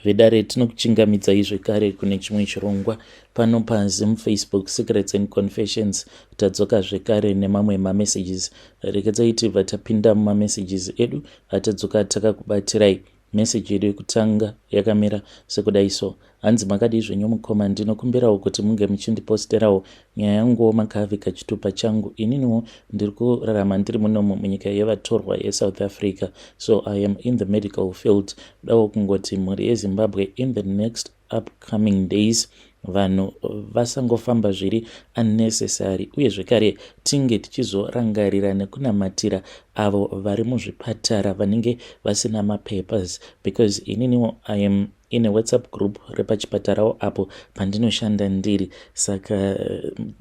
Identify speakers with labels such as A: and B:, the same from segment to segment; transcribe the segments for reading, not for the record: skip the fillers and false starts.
A: Vedare tinokuchingamidzai zvekare kune chimwe chirongwa pano paZim Facebook Secrets and Confessions. Tadzoka zvekare nemamwe mamessages. Rekedzai tibva tapinda mumamessages edu atadzoka takakubatirai meseji yedu yekutanga yakamira sekudai so. Hanzi makadii zvenyu mukoma, ndinokumbirawo kuti munge muchindiposterawo nyaya yanguwo makavhika chitupa changu. Ininiwo ndiri kurarama ndiri munomu munyika yevatorwa yeSouth Africa, so I am in the medical field. Dawo kungoti mhuri yeZimbabwe in the next upcoming days vanhu vasangofamba zviri unnecessary, uye zvekare tinge tichizorangarira nekunamatira avo vari muzvipatara vanenge vasina mapapers, because ininiwo I am in a WhatsApp group repachipatarawo apo pandinoshanda ndiri. Saka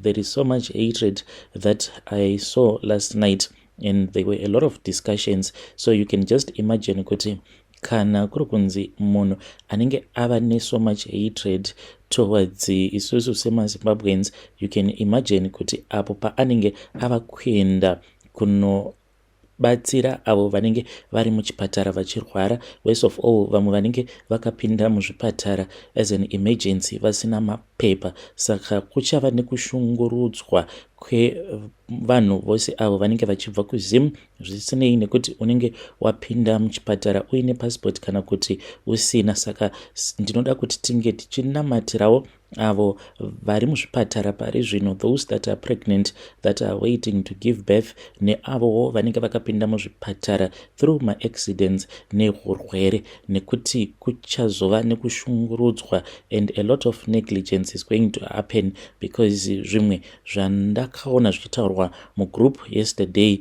A: there is so much hatred that I saw last night and there were a lot of discussions, so you can just imagine kuti kana kuri kunzi munhu anenge ava ne so much hatred towards isusu semaZimbabweans, you can imagine kuti apo paanenge ava kuenda kunobatsira avo vanenge vari muchipatara vachirwara, worst of all vamwe vanenge vakapinda muzvipatara as an emergency vasina mapepa. Saka kuchava nekushungurudzwa kwevanhu vose avo vanenge vachibva kuZim, zvisinei nekuti unenge wapinda muchipatara uine passport kana kuti usina. Saka ndinoda kuti tinge tichinamatirawo avo vari muzvipatara pari zvino, those that are pregnant, that are waiting to give birth, neavowo vanenge vakapinda muzvipatara through maaccidents nehurwere, nekuti kuchazova nekushungurudzwa and a lot of negligence is going to happen, because zvimwe zvandakaona zvichitaurwa mugroup yesterday,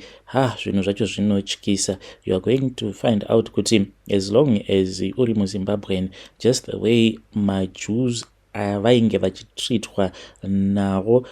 A: zvinhu zvacho zvinotyisa. You are going to find out kuti as long as uri muZimbabwean, just the way maJews vainge vachitreatwa navo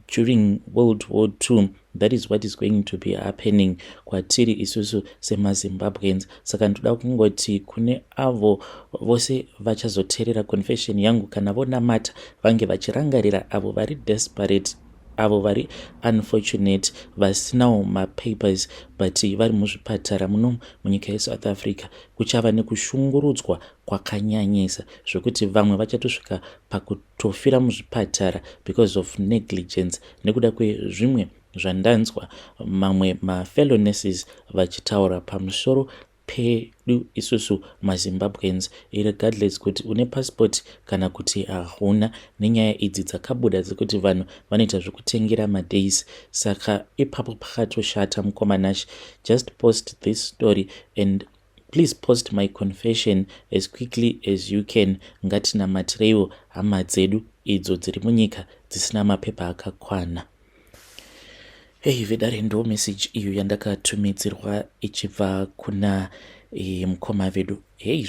A: during World War II, that is what is going to be happening kwatiri isusu semaZimbabweans. Saka ndoda kungoti kune avo vose vachazoteerera confession yangu, kana vonamata vange vachirangarira avo vari desperate, avo vari unfortunate, vasinawo mapapers but vari muzvipatara muno munyika yeSouth Africa. Kuchava nekushungurudzwa kwakanyanyisa zvokuti vamwe vachatosvika pakutofira muzvipatara because of negligence, nekuda kwezvimwe zvandanzwa mamwe mafellow nurses vachitaura pamusoro pedu isusu maZimbabweans, regardless kuti une passport kana kuti hauna, nenyaya idzi dzakabuda dzekuti vanhu vanoita zvekutengera madays. Saka ipapo pakatoshata mukomanashi. Just post this story and please post my confession as quickly as you can. Ngatinamatireiwo hama dzedu idzo dziri munyika dzisina mapepa akakwana. Vedare ndo message iyo yandakatumidzirwa ichibva kuna mukoma vedu.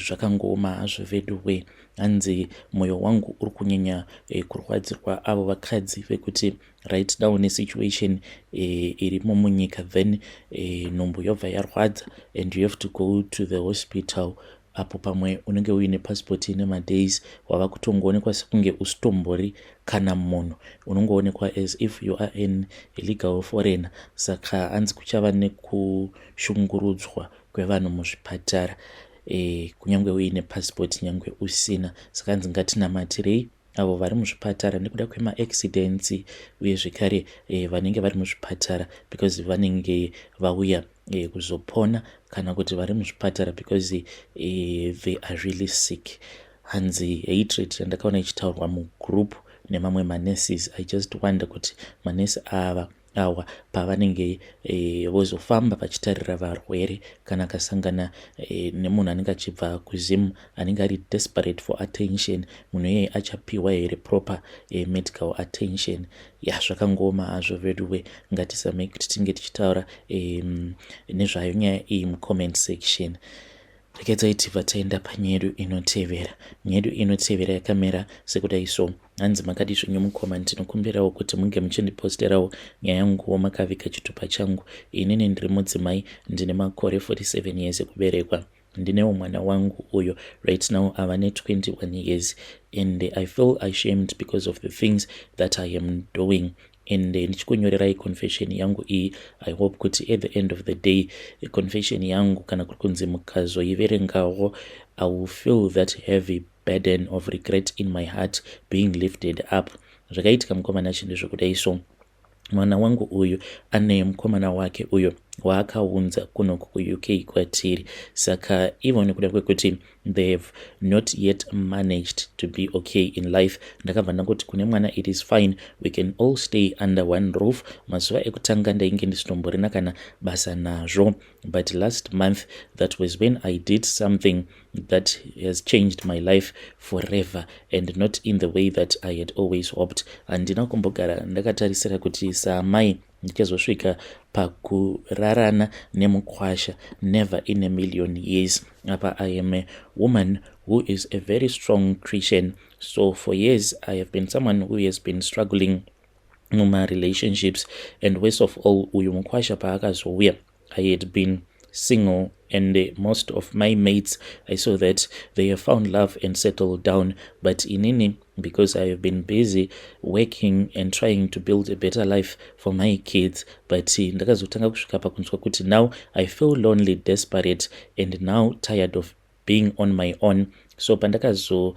A: Zvakangooma hazvo vedu we. Hanzi moyo wangu uri kunyanya kurwadzirwa avo vakadzi vekuti right now nesituation irimo munyika, then nhumbu yobva yarwadza and you have to go to the hospital. Apo pamwe unenge uine passport ine madays, wava kutongoonekwa sekunge usitombori kana munhu, unongoonekwa as if you are an illegal foreigner. Saka hanzi kuchava nekushungurudzwa kwevanhu muzvipatara, kunyange uine passport nyange usina. Saka hanzi ngatinamatirei avo vari muzvipatara nekuda kwemaaccidents, uye zvekare vanenge vari muzvipatara because vanenge vauya kuzopona, kana kuti vari muzvipatara because they are really sick. Hanzi hatred yandakaona ichitaurwa mugroup nemamwe manurses, I just wonder kuti manesi awa pavanenge vozofamba vachitarira varwere, kana akasangana nemunhu anenge achibva kuZim anenge ari desperate for attention, munhu iyeye achapiwa here proper medical attention. Zvakangooma hazvo vedu we. Ngatisamei kuti tinge tichitaura nezvayo nyaya iyi mucomment section. Rekedzai tibva taenda panyaya yedu inotevera. Nyaya yedu inotevera yakamira sekudai so. Hanzi makadii zvenyu mukoma, ndinokumbirawo kuti munge muchindiposterawo nyaya yanguwo makavhika chitupa changu. Inini ndiri mudzimai, ndine makore 47 years ekuberekwa. Ndinewo mwana wangu uyo right now ava ne21 years, and I feel ashamed because of the things that I am doing. And ndichikunyorerai confession yangu iyi. I hope kuti at the end of the day confession yangu kana kuri kunzi mukazoiverengawo I will feel that heavy burden of regret in my heart being lifted up. Zvakaitika mukomana chinhu zvokudai. So mwana wangu uyu ane mukomana wake uyo waakaunza kuno kuUK kwatiri. Saka ivo nekuda kwekuti they have not yet managed to be okay in life, ndakabva ndakuti kune mwana it is fine, we can all stay under one roof. Mazuva ekutanga ndainge ndisitomborina kana basa nazvo, but last month that was when I did something that has changed my life forever and not in the way that I had always hoped. Handina kumbogara ndakatarisira kuti saamai ndichazosvika pakurarana nemukwasha, never in a million years. Apa I am a woman who is a very strong Christian. So for years I have been someone who has been struggling in my relationships, and worst of all, uyu mukwasha paakazouya, I had been single, and most of my mates, I saw that they have found love and settled down. But inini, because I have been busy working and trying to build a better life for my kids, but ndakazotanga kusvika pakunzwa kuti now I feel lonely, desperate, and now tired of being on my own. So pandakazo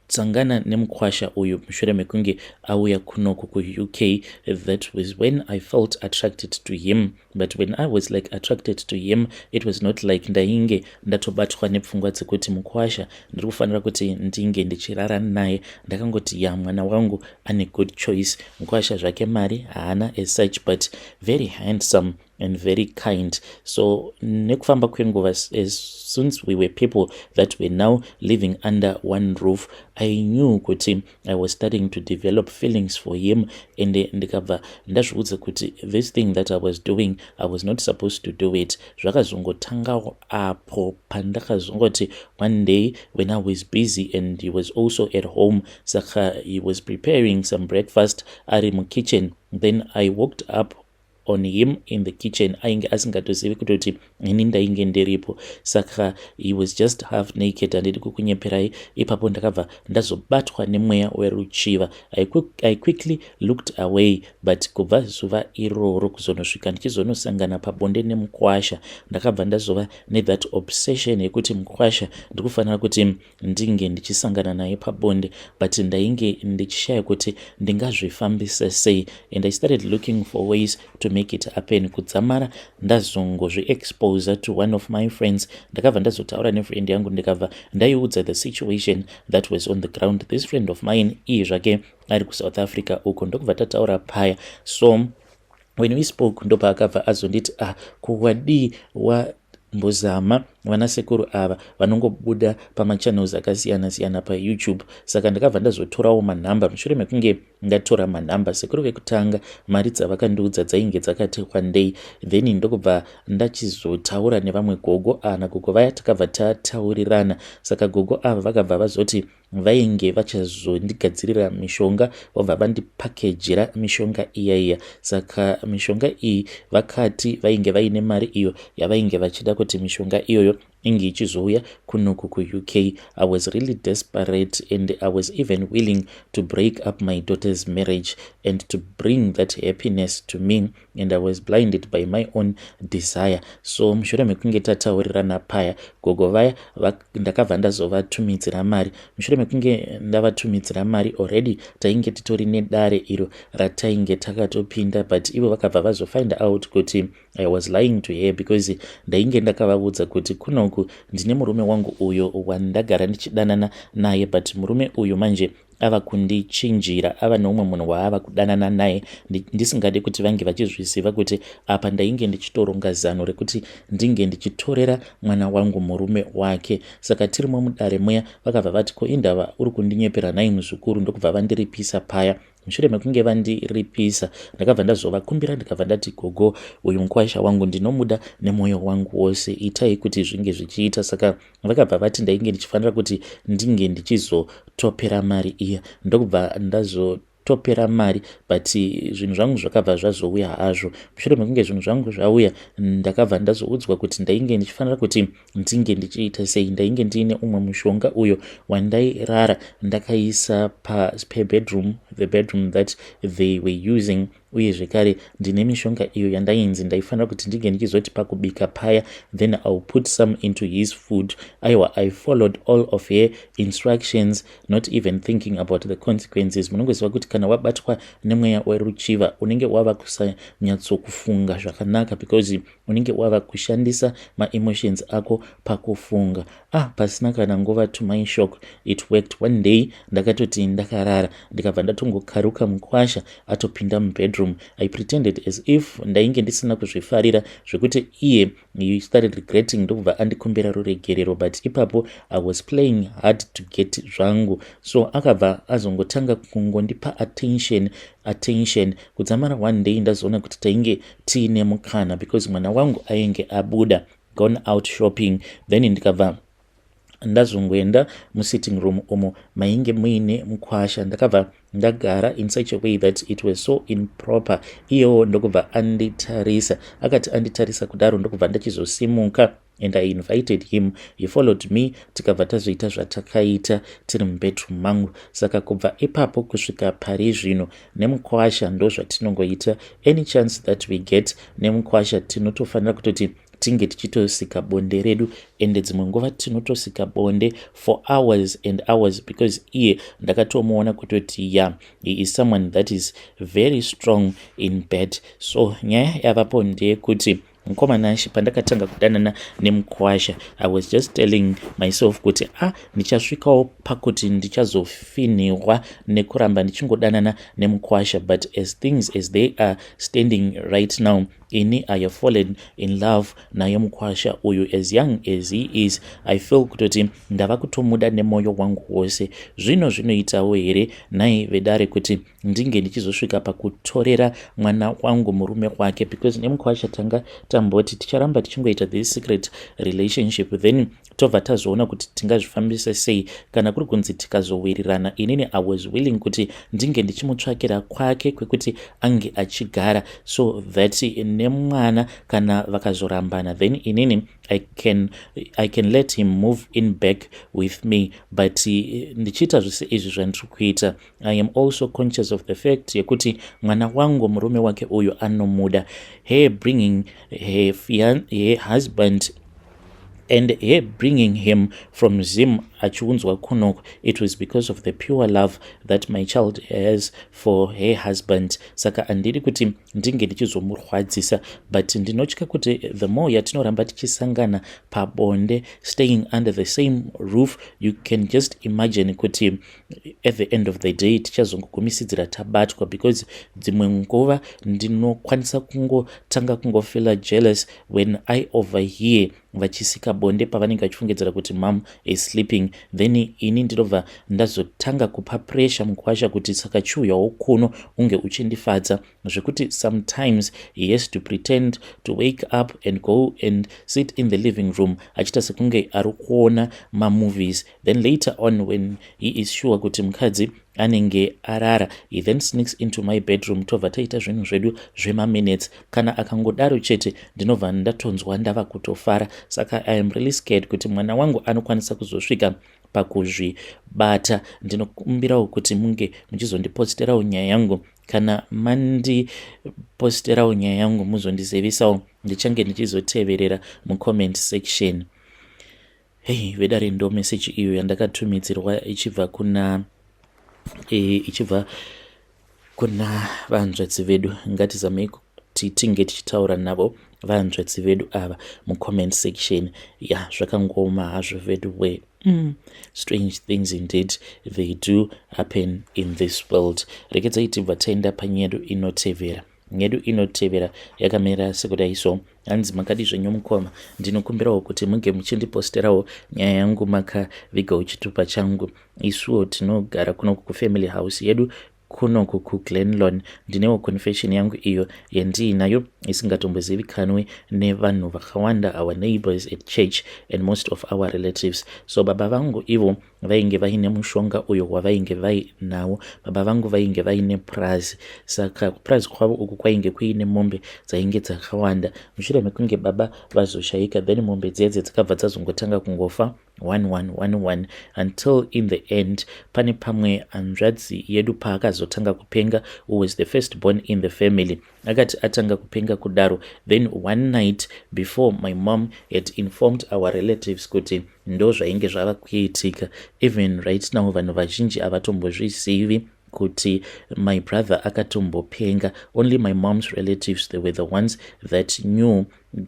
A: tsangana nemukwasha uyu mushure mekunge auya kunoku kuUK, that was when I felt attracted to him. But when I was like attracted to him, it was not like ndainge ndatobatwa nepfungwa dzekuti mukwasha ndiri kufanira kuti ndinge ndichirarana naye. Ndakangoti ya mwana wangu ane good choice. Mukwasha zvake mari haana as such, but very handsome and very kind. So nekufamba kwenguva, as soon as we were people that were now living under one roof, I knew kuti I was starting to develop feelings for him, and ndikabva ndazviudza kuti this thing that I was doing, I was not supposed to do it. Zvakazongotanga apo pandakazongoti one day when I was busy and he was also at home, saka he was preparing some breakfast ari mukitchen, then I walked up on him in the kitchen. Ainge asingatozivi kutoti ini ndainge ndiripo, saka he was just half naked andidi kukunyeperai. Ipapo ndakabva ndazobatwa nemweya weruchiva. I quickly looked away, but kubva zuva iroro kuzonosvika ndichizonosangana pabonde nemukwasha, ndakabva ndazova nethat obsession yekuti mukwasha ndikufanira kuti ndinge ndichisangana naye pabonde, but ndainge ndichishaya kuti ndingazvifambisa sei, and I started looking for ways to make it happen. Kudzamara ndazongozviexposa to one of my friends. Ndakabva ndazotaura nefriend yangu, ndikabva ndaiudza the situation that was on the ground. This friend of mine iye zvake ari kuSouth Africa uko, ndokubva tataura paya. So when we spoke ndopaakabva azonditi kuwadii mbozama vanasekuru ava vanongobuda pamachannels akasiyana siyana paYouTube. Saka ndakabva ndazotorawo manhamba. Mushure mekunge ndatora manhamba, sekuru vekutanga mari dzavakandiudza dzainge dzakatekwa ndei, then ndokubva ndachizotaura nevamwe gogo nagogo vaya takabva tataurirana. Saka gogo ava vakabva vazoti vainge vachazondigadzirira mishonga, vobva vandipakejera mishonga iya. Saka mishonga iyi vakati vainge vaine mari iyo yavainge vachida kuti mishonga iyoyo inge ichizouya kunoku kuUK. I was really desperate, and I was even willing to break up my daughter's marriage and to bring that happiness to me, and I was blinded by my own desire. So mushure mekunge tataurirana paya, gogo vaya ndakabva ndazovatumidzira mari. Mushure mekunge ndavatumidzira mari, already tainge titori nedare iro ratainge takatopinda, but ivo vakabva vazofind out kuti I was lying to her, because ndainge ndakavaudza kuti kunoku ndine murume wangu uyo wandagara ndichidanana naye, but murume uyu manje ava kundichinjira, ava neumwe munhu waava kudanana naye. Ndisingade kuti vange vachizviziva kuti apa ndainge ndichitoronga zano rekuti ndinge ndichitorera mwana wangu murume wake. Saka tirimo mudare muya vakabva vati ko indava uri kundinyepera nai muzukuru, ndokubva vandiripisa paya. Mushure mekunge vandiripisa, ndakabva ndazovakumbira, ndikabva ndati gogo, uyu mukwasha wangu ndinomuda nemwoyo wangu wose, itai kuti zvinge zvichiita. Saka vakabva vati ndainge ndichifanira kuti ndinge ndichizotopera mari iya. Ndokubva ndazotopera mari, but zvinhu zvangu zvakabva zvazouya hazvo. Mushure mekunge zvinhu zvangu zvauya, ndakabva ndazoudzwa kuti ndainge ndichifanira kuti ndinge ndichiita sei. Ndainge ndiine umwe mushonga uyo wandairara ndakaisa pabedroom the bedroom that they were using. Uye zvekare ndine mishonga iyo yandainzi ndaifanira kuti ndinge ndichizoti pakubika paya, then I'll put some into his food. Aiwa, I followed all of her instructions, not even thinking about the consequences. Munongoziva kuti kana wabatwa nemweya weruchiva unenge wava kusanyatsokufunga zvakanaka, because unenge wava kushandisa ma-emotions ako pakufunga. Pasina kana nguva, to my shock, it worked. One day ndakatoti ndakarara ndikabva ndatongokaruka mukwasha atopinda mubedroom. I pretended as if ndainge ndisina kuzvifarira zvekuti iye he started regretting ndokubva andikumbira ruregerero, but ipapo I was playing hard to get zvangu. So akabva azongotanga kungondipa attention kudzamara one day ndazoona kuti tainge tiine mukana, because mwana wangu ainge abuda gone out shopping. Then ndikabva ndazongoenda musitting room umo mainge muine mukwasha, ndakabva ndagara in such a way that it was so improper. Iyewo ndokubva anditarisa, akati anditarisa kudaro ndokubva ndachizosimuka, and I invited him. He followed me, tikabva tazoita zvatakaita tiri mubedroom mangu. Saka kubva ipapo kusvika pari zvino nemukwasha ndo zvatinongoita. Any chance that we get nemukwasha tinotofanira kutoti tinge tichitosika bonde redu, ende dzimwe nguva tinotosika bonde for hours and hours, because iye ndakatomuona kutoti he is someone that is very strong in bed. So nyaya yavapo ndeyekuti mukomana pandakatanga kudanana nemukwasha, I was just telling myself kuti ndichasvikawo pakuti ndichazofinirwa nekuramba ndichingodanana nemukwasha. But as things as they are standing right now, ini I have fallen in love naye mukwasha uyu. As young as he is, I feel kutoti ndava kutomuda nemoyo wangu wose. Zvino zvinoitawo here nai vedare kuti ndinge ndichizosvika pakutorera mwana wangu murume wake, because nemukwasha tanga tamboti ticharamba tichingoita this secret relationship, then tobva tazoona kuti tingazvifambisa sei kana kuri kunzi tikazowirirana. Inini I was willing kuti ndinge ndichimutsvakira kwake kwekuti ange achigara, so that nemwana kana vakazorambana, then inini I can let him move in back with me. But ndichiita zvese izvi zvandiri kuita, I am also conscious of the fact yekuti mwana wangu murume wake uyu anomuda. Her bringing her husband and her bringing him from Zim achiunzwa kunoko, it was because of the pure love that my child has for her husband. Saka handidi kuti ndinge ndichizomurwadzisa, but ndinotya kuti the more yatinoramba tichisangana pabonde, staying under the same roof, you can just imagine kuti at the end of the day tichazongogumisidzira tabatwa, because dzimwe nguva ndinokwanisa kungotanga kungofeel jealous when I overhear vachisika bonde pavanenge vachifungidzira kuti mom is sleeping, then ini ndinobva ndazotanga kupa pressure mukwasha kuti saka chiuyawo kuno unge uchindifadza, zvekuti sometimes he has to pretend to wake up and go and sit in the living room achita sekunge ari kuona mamovies. Then later on when he is sure kuti mukadzi anenge arara, he then sneaks into my bedroom, tobva taita zvinhu zvedu zvema-minutes. Kana akangodaro chete ndinobva ndatonzwa ndava kutofara. Saka I am really scared kuti mwana wangu anokwanisa kuzosvika pakuzvibata. Ndinokumbirawo kuti munge muchizondiposterawo nyaya yangu. Kana mandiposterawo nyaya yangu muzondizivisawo, ndichange ndichizoteverera mucomment section. Vedare ndo message iyo yandakatumidzirwa ichibva kuna vanzvadzi vedu. Ngatizamei kuti tinge tichitaura navo vanzvadzi vedu ava mucomment section. Zvakangoma hazvo vedu we. Strange things indeed they do happen in this world. Rekedzai tibva taenda panyedu inotevera. Nyedu inotevera yakamira sekudai so. Hanzi makadi zvenyu mukoma, ndinokumbirawo kuti munge muchindiposterawo nyaya yangu makavigawo chitupa changu. Isuwo tinogara kunoku kufamily house yedu kunoku kuGlenlawn. Ndinewo confession yangu iyo yandiinayo isingatombozivikanwi nevanhu vakawanda, our neighbors at church and most of our relatives. So baba vangu ivo vainge vaine mushonga uyo wavainge vainawo. Baba vangu vainge vaine prazi, saka prazi kwavo uku kwainge kuine mombe dzainge dzakawanda. Mushure mekunge baba vazoshayika, then mombe dzedze dzakabva dzazongotanga kungofa 1111 until in the end pane pamwe hanzvadzi yedu paakazotanga kupenga, who was the first born in the family, akati atanga kupenga kudaro, then one night before my mom had informed our relatives kuti ndo zvainge zvava kuitika. Even right now vanhu vazhinji havatombozvizivi kuti my brother akatombopenga. Only my mom's relatives, they were the ones that knew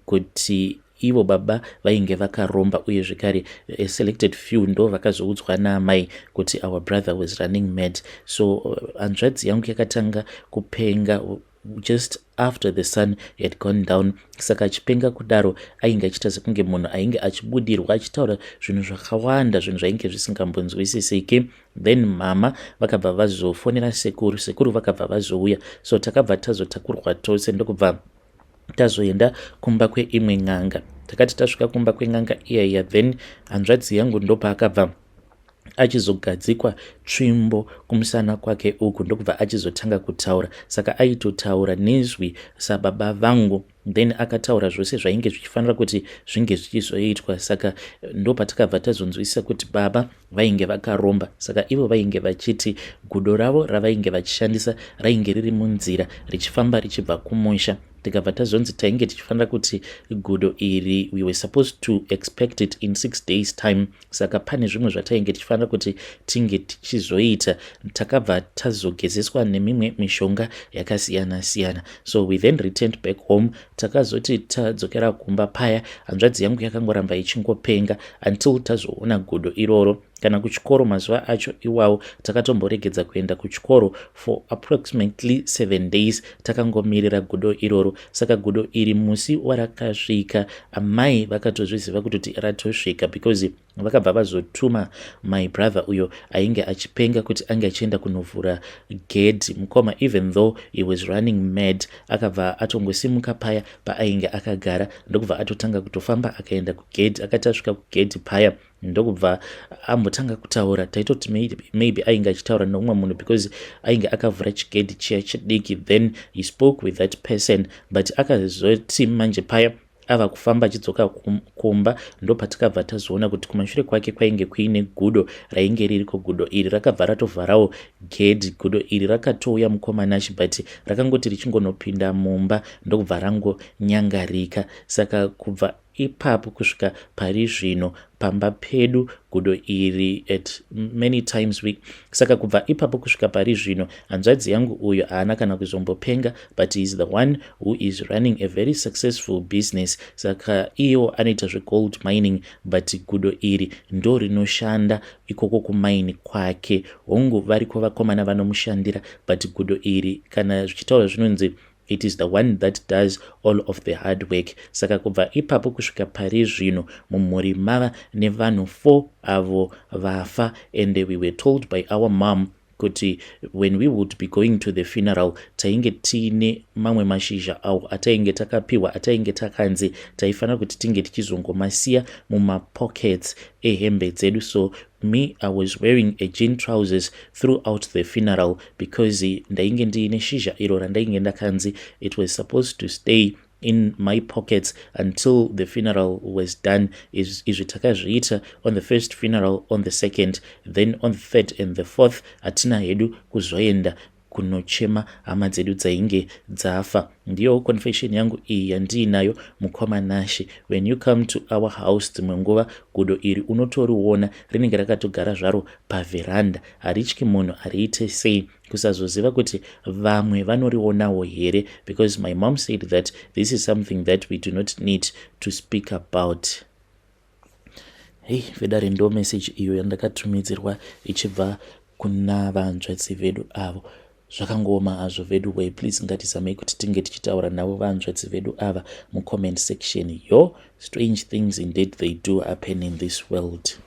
A: kuti ivo baba vainge vakaromba, uye zvekare a selected few ndo vakazoudzwa naamai kuti our brother was running mad. So hanzvadzi yangu yakatanga kupenga just after the sun had gone down. Saka achipenga kudaro ainge achiita sekunge munhu ainge achibudirwa achitaura zvinhu zvakawanda, zvinhu zvainge zvisingambonzwisisiki. Then mama vakabva vazofonera sekuru vakabva vazouya, so takabva tazotakurwa tose ndokubva tazoenda kumba kweimwe n'anga. Takati tasvika kumba kwen'anga iyaiya, then hanzvadzi yangu ndopa akabva achizogadzikwa tsvimbo kumusana kwake uku, ndokubva achizotanga kutaura. Saka aitotaura nezwi sababa vangu, then akataura zvose zvainge zvichifanira kuti zvinge zvichizoitwa. Saka ndopatakabva tazonzwisisa kuti baba vainge vakaromba. Saka ivo vainge vachiti gudo ravo ravainge vachishandisa rainge riri munzira richifamba richibva kumusha. Tikabva tazonzi tainge tichifanira kuti gudo iri we were supposed to expect it in 6 days time. Saka pane zvimwe zvatainge tichifanira kuti tinge tichizoita. Takabva tazogezeswa nemimwe mishonga yakasiyana siyana. So we then returned back home. Takazoti tadzokera kumba paya, hanzvadzi yangu yakangoramba ichingopenga until tazoona gudo iroro. Kana kuchikoro mazuva acho iwawo takatomboregedza kuenda kuchikoro for approximately 7 days, takangomirira gudo iroro. Saka gudo iri musi warakasvika, amai vakatozviziva kuti ratosvika because vakabva vazotuma my brother uyo ainge achipenga kuti ange achienda kunovhura gate mukoma. Even though he was running mad, akabva atongosimuka paya paainge akagara, ndokubva atotanga kutofamba akaenda kugate. Akati asvika kugate paya ndokubva ambotanga kutaura. Taitoti maybe ainge achitaura neumwe munhu because ainge akavhura chigedhi chiya chidiki. Then he spoke with that person, but akazoti manje paya ava kufamba achidzoka kumba, ndo patakabva tazoona kuti kumashure kwake kwainge kuine gudo rainge ririko. Gudo iri rakabva ratovharawo gedhi. Gudo iri rakatouya mukomanashi, but rakangoti richingonopinda mumba ndokubva rangonyangarika. Saka kubva ipapo kusvika pari zvino pamba pedu gudo iri at many times week. Saka kubva ipapo kusvika pari zvino hanzvadzi yangu uyo haana kana kuzombopenga, but he is the one who is running a very successful business. Saka iyo anoita zvegold mining, but gudo iri ndo rinoshanda ikoko kumaini kwake. Hongu variko vakomana vanomushandira, but gudo iri kana zvichitaura zvinonzi it is the one that does all of the hard work. Saka kubva ipapo kusvika pari zvino mumhuri mava nevanhu 4 avo vafa, and we were told by our mom kuti when we would be going to the funeral tainge tiine mamwe mashizha awo atainge takapiwa, atainge takanzi taifanira kuti tinge tichizongomasiya mumapockets ehembe dzedu. So me, I was wearing a jean trousers throughout the funeral because ndainge ndiine shizha iro randainge ndakanzi it was supposed to stay in my pockets until the funeral was done. Izvi takazviita on the first funeral, on the second, then on the third and the fourth hatina hedu kuzoenda kunochema hama dzedu dzainge dzafa. Ndiyo confession yangu iyi yandiinayo mukomanashi. When you come to our house dzimwe nguva gudo iri unotoriona rinenge rakatogara zvaro paveranda, harityi munhu ariite sei, kusazoziva kuti vamwe vanorionawo here, because my mom said that this is something that we do not need to speak about. Hey, vedare ndo message iyo yandakatumidzirwa ichibva kuna vanzvadzi vedu avo. Zvakangoma hazvo vedu way, please ngatizamei kuti tinge tichitaura navo vanzvadzi vedu ava mucomment section. Yo, strange things indeed they do happen in this world.